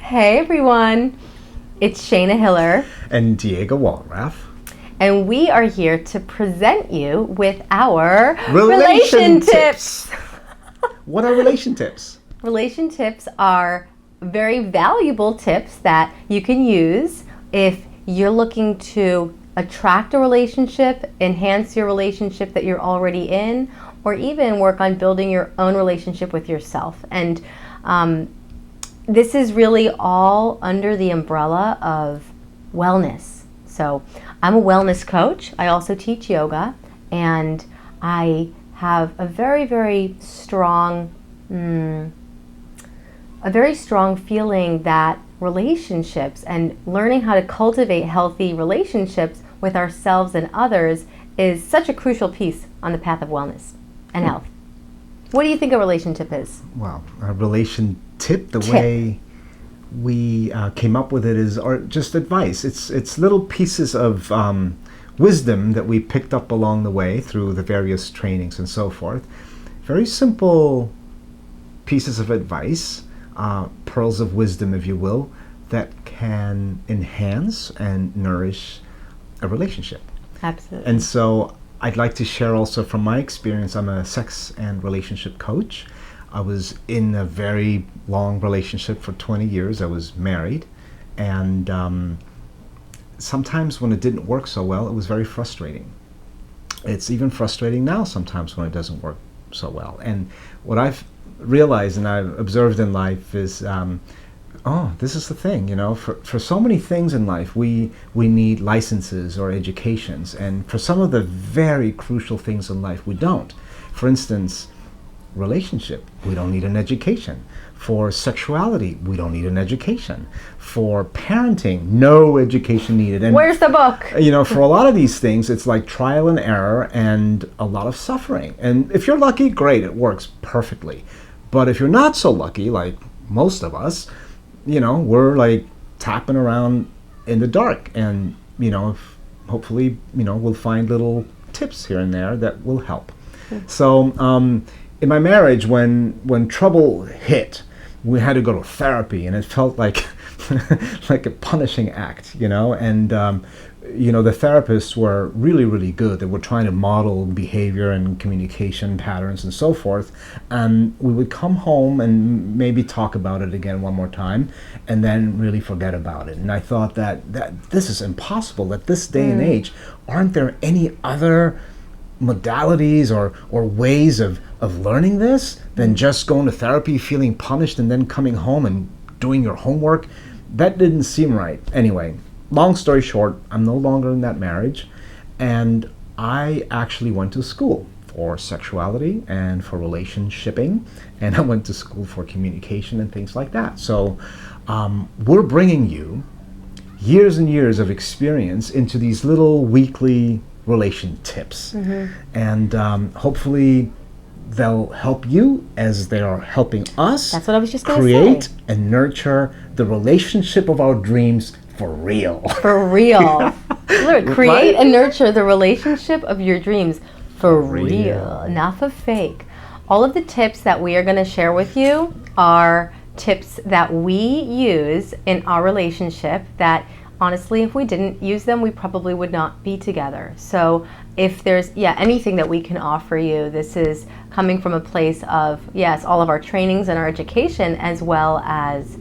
Hey everyone, it's Shayna Hiller, And Diego Walraff. and we are here to present you with our Relation tips. What are relation tips? Relation tips are very valuable tips that you can use if you're looking to attract a relationship, enhance your relationship that you're already in, or even work on building your own relationship with yourself. And this is really all under the umbrella of wellness. So I'm a wellness coach. I also teach yoga, and I have a very strong feeling that relationships and learning how to cultivate healthy relationships with ourselves and others is such a crucial piece on the path of wellness and health. What do you think a relationship is? Well, a relation tip, the way we came up with it is just advice. It's little pieces of wisdom that we picked up along the way through the various trainings and so forth. Very simple pieces of advice, pearls of wisdom, if you will, that can enhance and nourish a relationship. Absolutely. And so I'd like to share also from my experience. I'm a sex and relationship coach. I was in a very long relationship for 20 years. I was married, and sometimes when it didn't work so well, it was very frustrating. It's even frustrating now sometimes when it doesn't work so well. And what I've realized and I've observed in life is, this is the thing, for so many things in life, we need licenses or educations. And for some of the very crucial things in life, we don't. For instance, relationship, we don't need an education. For sexuality, we don't need an education. For parenting, no education needed. And where's the book? For a lot of these things, it's like trial and error and a lot of suffering. And if you're lucky, great, it works perfectly. But if you're not so lucky, like most of us, we're like tapping around in the dark. And, hopefully, we'll find little tips here and there that will help. So, in my marriage, when trouble hit, we had to go to therapy, and it felt like like a punishing act, and the therapists were really good. They were trying to model behavior and communication patterns and so forth, and we would come home and maybe talk about it again one more time and then really forget about it. And I thought that this is impossible. At this day and age, aren't there any other modalities or ways of learning this than just going to therapy, feeling punished, and then coming home and doing your homework? That didn't seem right. Anyway, long story short, I'm no longer in that marriage, and I actually went to school for sexuality and for relationshiping, and I went to school for communication and things like that. So we're bringing you years and years of experience into these little weekly relation tips, and hopefully they'll help you as they are helping us. That's what I was just going to create say. and nurture the relationship of our dreams for real. For real. Look, create and nurture the relationship of your dreams for real, not for fake. All of the tips that we are going to share with you are tips that we use in our relationship that honestly, if we didn't use them, we probably would not be together. So if there's anything that we can offer you, this is coming from a place of, yes, all of our trainings and our education, as well as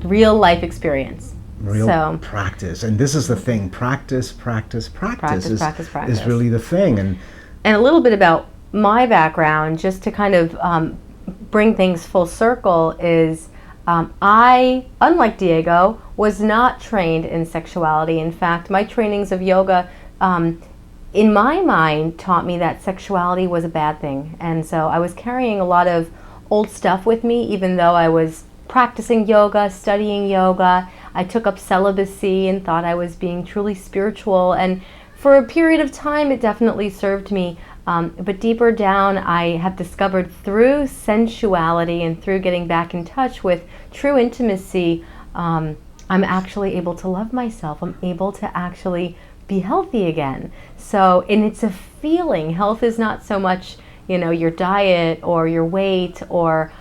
real life experience. Real practice. And this is the thing, practice is really the thing. And a little bit about my background, just to kind of bring things full circle, is I, unlike Diego, was not trained in sexuality. In fact, my trainings of yoga, in my mind, taught me that sexuality was a bad thing. And so I was carrying a lot of old stuff with me, even though I was practicing yoga, studying yoga. I took up celibacy and thought I was being truly spiritual. And for a period of time, it definitely served me. But deeper down, I have discovered through sensuality and through getting back in touch with true intimacy, I'm actually able to love myself. I'm able to actually be healthy again. So, and it's a feeling. Health is not so much, your diet or your weight or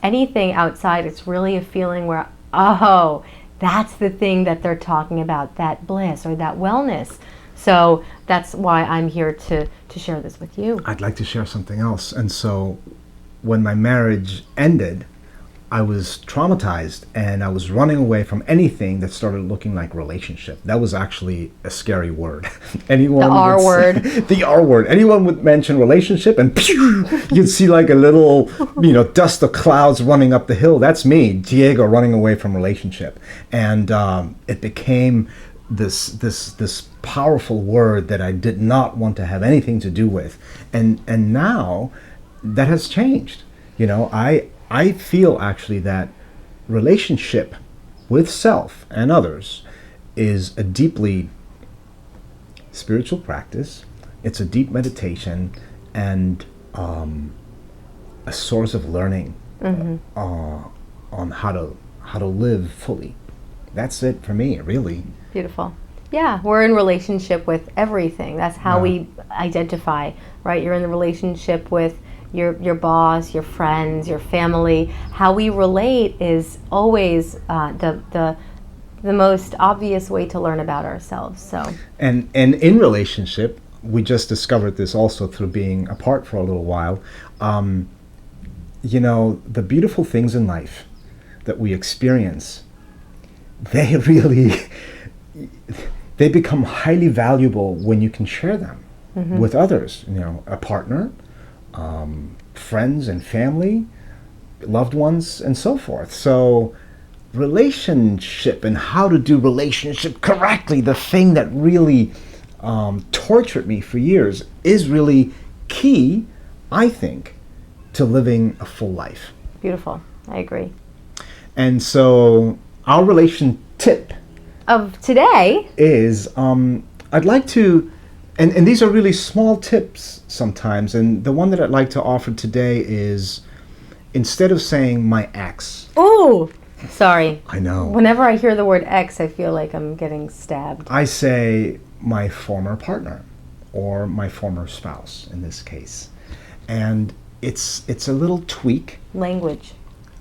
anything outside. It's really a feeling where oh, that's the thing that they're talking about, that bliss or that wellness. So that's why I'm here to share this with you. I'd like to share something else. And so when my marriage ended, I was traumatized and I was running away from anything that started looking like relationship. That was actually a scary word. Anyone The R word. The R word. Anyone would mention relationship and pew, you'd see like a little, dust of clouds running up the hill. That's me, Diego, running away from relationship. And it became this powerful word that I did not want to have anything to do with. And now that has changed. I feel actually that relationship with self and others is a deeply spiritual practice. It's a deep meditation and a source of learning on how to live fully. That's it for me, really. Beautiful. Yeah, we're in relationship with everything. That's how Yeah. we identify, right? You're in the relationship with your boss, your friends, your family. How we relate is always the most obvious way to learn about ourselves. So, And in relationship, we just discovered this also through being apart for a little while. The beautiful things in life that we experience, they really they become highly valuable when you can share them with others. A partner, friends and family, loved ones, and so forth. So relationship and how to do relationship correctly, the thing that really tortured me for years, is really key, I think, to living a full life. beautiful. I agree. And so our relation tip Of today, is I'd like to, and these are really small tips sometimes, and the one that I'd like to offer today is, instead of saying my ex, ooh, sorry. I know, Whenever I hear the word ex, I feel like I'm getting stabbed. I say my former partner or my former spouse in this case. And it's a little tweak. Language.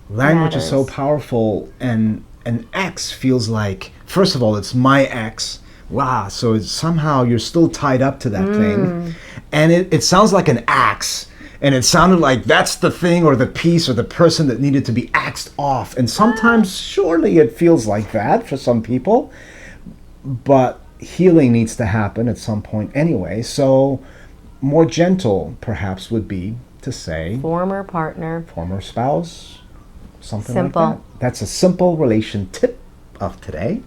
Language is so matters. powerful, and an ex feels like, first of all, it's my ex. Wow, so it's somehow you're still tied up to that thing. And it sounds like an axe. And it sounded like that's the thing or the piece or the person that needed to be axed off. And sometimes, surely it feels like that for some people. But healing needs to happen at some point anyway. So more gentle, perhaps, would be to say Former partner. former spouse, something Simple. like that. That's a simple relation tip of today.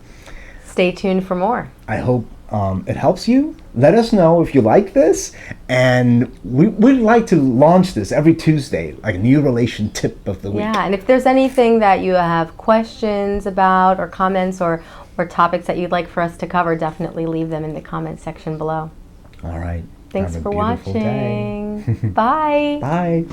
Stay tuned for more. I hope it helps you. Let us know if you like this. And we'd like to launch this every Tuesday, like a new relation tip of the week. Yeah, and if there's anything that you have questions about or comments or topics that you'd like for us to cover, definitely leave them in the comment section below. All right. Thanks Have a for beautiful day. watching. Bye. Bye.